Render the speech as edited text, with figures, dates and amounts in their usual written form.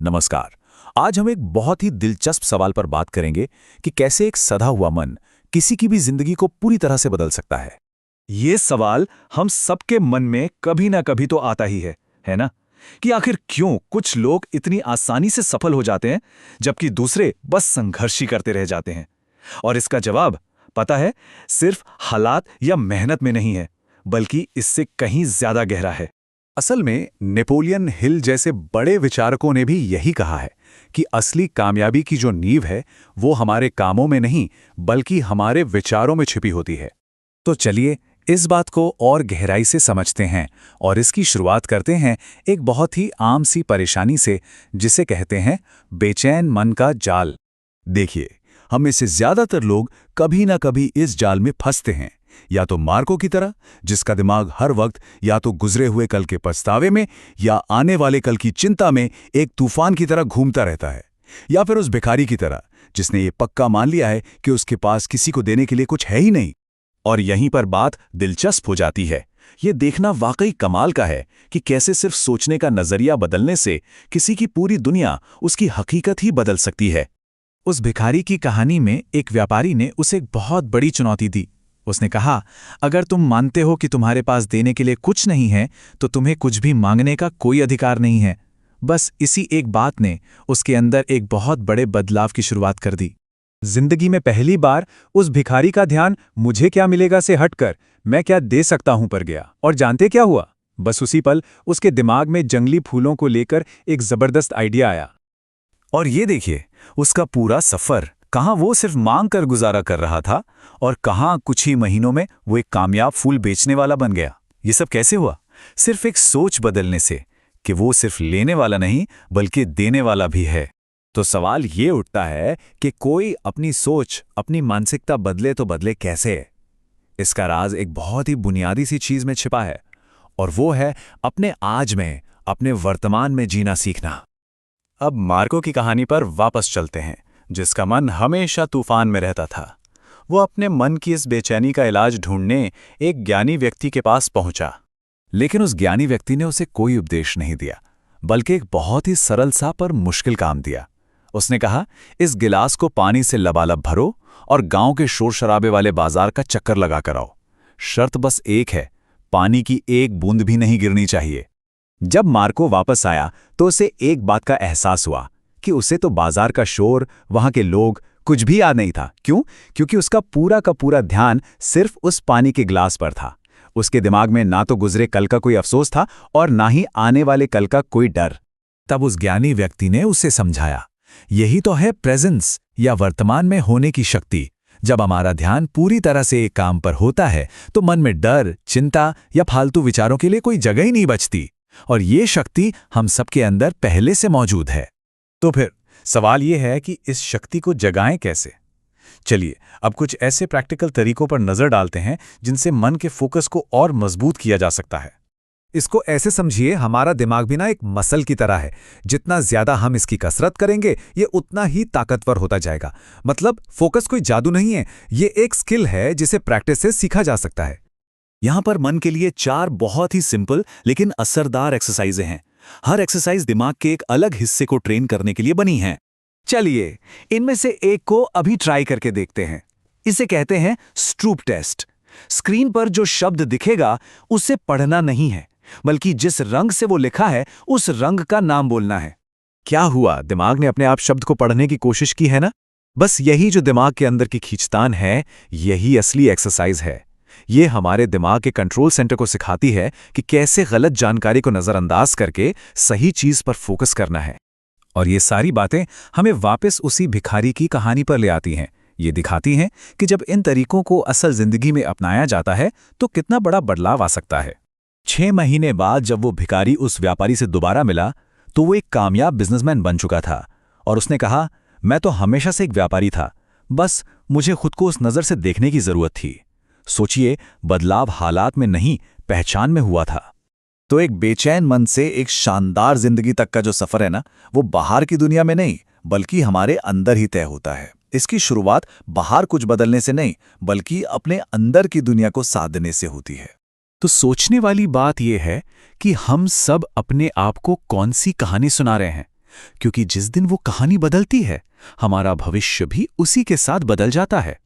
नमस्कार। आज हम एक बहुत ही दिलचस्प सवाल पर बात करेंगे कि कैसे एक सधा हुआ मन किसी की भी जिंदगी को पूरी तरह से बदल सकता है। ये सवाल हम सबके मन में कभी ना कभी तो आता ही है ना? कि आखिर क्यों कुछ लोग इतनी आसानी से सफल हो जाते हैं जबकि दूसरे बस संघर्ष ही करते रह जाते हैं। और इसका जवाब पता है, सिर्फ हालात या मेहनत में नहीं है, बल्कि इससे कहीं ज्यादा गहरा है। असल में नेपोलियन हिल जैसे बड़े विचारकों ने भी यही कहा है कि असली कामयाबी की जो नींव है वो हमारे कामों में नहीं बल्कि हमारे विचारों में छिपी होती है। तो चलिए इस बात को और गहराई से समझते हैं और इसकी शुरुआत करते हैं एक बहुत ही आम सी परेशानी से, जिसे कहते हैं बेचैन मन का जाल। देखिए, हम में से ज्यादातर लोग कभी ना कभी इस जाल में फंसते हैं, या तो मार्को की तरह, जिसका दिमाग हर वक्त या तो गुजरे हुए कल के पछतावे में या आने वाले कल की चिंता में एक तूफान की तरह घूमता रहता है, या फिर उस भिखारी की तरह जिसने ये पक्का मान लिया है कि उसके पास किसी को देने के लिए कुछ है ही नहीं। और यहीं पर बात दिलचस्प हो जाती है। ये देखना वाकई कमाल का है कि कैसे सिर्फ सोचने का नजरिया बदलने से किसी की पूरी दुनिया, उसकी हकीकत ही बदल सकती है। उस भिखारी की कहानी में एक व्यापारी ने उसे एक बहुत बड़ी चुनौती दी। उसने कहा, अगर तुम मानते हो कि तुम्हारे पास देने के लिए कुछ नहीं है तो तुम्हें कुछ भी मांगने का कोई अधिकार नहीं है। बस इसी एक बात ने उसके अंदर एक बहुत बड़े बदलाव की शुरुआत कर दी। जिंदगी में पहली बार उस भिखारी का ध्यान मुझे क्या मिलेगा से हटकर मैं क्या दे सकता हूं पर गया। और जानते क्या हुआ? बस उसी पल उसके दिमाग में जंगली फूलों को लेकर एक जबरदस्त आइडिया आया। और ये देखिए, उसका पूरा सफर, कहाँ वो सिर्फ मांग कर गुजारा कर रहा था और कहाँ कुछ ही महीनों में वो एक कामयाब फूल बेचने वाला बन गया। ये सब कैसे हुआ? सिर्फ एक सोच बदलने से कि वो सिर्फ लेने वाला नहीं बल्कि देने वाला भी है। तो सवाल ये उठता है कि कोई अपनी सोच, अपनी मानसिकता बदले तो बदले कैसे? इसका राज एक बहुत ही बुनियादी सी चीज में छिपा है, और वो है अपने आज में, अपने वर्तमान में जीना सीखना। अब मार्को की कहानी पर वापस चलते हैं, जिसका मन हमेशा तूफान में रहता था। वो अपने मन की इस बेचैनी का इलाज ढूंढने एक ज्ञानी व्यक्ति के पास पहुंचा। लेकिन उस ज्ञानी व्यक्ति ने उसे कोई उपदेश नहीं दिया, बल्कि एक बहुत ही सरल सा पर मुश्किल काम दिया। उसने कहा, इस गिलास को पानी से लबालब भरो और गांव के शोर शराबे वाले बाजार का चक्कर लगा कर आओ। शर्त बस एक है, पानी की एक बूंद भी नहीं गिरनी चाहिए। जब मार्को वापस आया तो उसे एक बात का एहसास हुआ कि उसे तो बाजार का शोर, वहां के लोग, कुछ भी याद नहीं था। क्यों? क्योंकि उसका पूरा का पूरा ध्यान सिर्फ उस पानी के ग्लास पर था। उसके दिमाग में ना तो गुजरे कल का कोई अफसोस था और ना ही आने वाले कल का कोई डर। तब उस ज्ञानी व्यक्ति ने उसे समझाया, यही तो है प्रेजेंस या वर्तमान में होने की शक्ति। जब हमारा ध्यान पूरी तरह से एक काम पर होता है तो मन में डर, चिंता या फालतू विचारों के लिए कोई जगह ही नहीं बचती। और ये शक्ति हम सबके अंदर पहले से मौजूद है। तो फिर सवाल ये है कि इस शक्ति को जगाएं कैसे? चलिए अब कुछ ऐसे प्रैक्टिकल तरीकों पर नजर डालते हैं जिनसे मन के फोकस को और मजबूत किया जा सकता है। इसको ऐसे समझिए, हमारा दिमाग भी ना एक मसल की तरह है। जितना ज्यादा हम इसकी कसरत करेंगे ये उतना ही ताकतवर होता जाएगा। मतलब फोकस कोई जादू नहीं है, ये एक स्किल है जिसे प्रैक्टिस से सीखा जा सकता है। यहां पर मन के लिए 4 बहुत ही सिंपल लेकिन असरदार एक्सरसाइजें हैं। हर एक्सरसाइज दिमाग के एक अलग हिस्से को ट्रेन करने के लिए बनी है। चलिए इनमें से एक को अभी ट्राई करके देखते हैं। इसे कहते हैं स्ट्रूप टेस्ट। स्क्रीन पर जो शब्द दिखेगा उसे पढ़ना नहीं है, बल्कि जिस रंग से वो लिखा है उस रंग का नाम बोलना है। क्या हुआ? दिमाग ने अपने आप शब्द को पढ़ने की कोशिश की है ना? बस यही जो दिमाग के अंदर की खींचतान है, यही असली एक्सरसाइज है। ये हमारे दिमाग के कंट्रोल सेंटर को सिखाती है कि कैसे गलत जानकारी को नजरअंदाज करके सही चीज पर फोकस करना है। और ये सारी बातें हमें वापस उसी भिखारी की कहानी पर ले आती हैं। ये दिखाती हैं कि जब इन तरीकों को असल जिंदगी में अपनाया जाता है तो कितना बड़ा बदलाव आ सकता है। 6 महीने बाद जब वो भिखारी उस व्यापारी से दोबारा मिला तो वो एक कामयाब बिजनेसमैन बन चुका था। और उसने कहा, मैं तो हमेशा से एक व्यापारी था, बस मुझे खुद को उस नजर से देखने की जरूरत थी। सोचिए, बदलाव हालात में नहीं, पहचान में हुआ था। तो एक बेचैन मन से एक शानदार जिंदगी तक का जो सफर है ना, वो बाहर की दुनिया में नहीं बल्कि हमारे अंदर ही तय होता है। इसकी शुरुआत बाहर कुछ बदलने से नहीं बल्कि अपने अंदर की दुनिया को साधने से होती है। तो सोचने वाली बात यह है कि हम सब अपने आप को कौन सी कहानी सुना रहे हैं? क्योंकि जिस दिन वो कहानी बदलती है, हमारा भविष्य भी उसी के साथ बदल जाता है।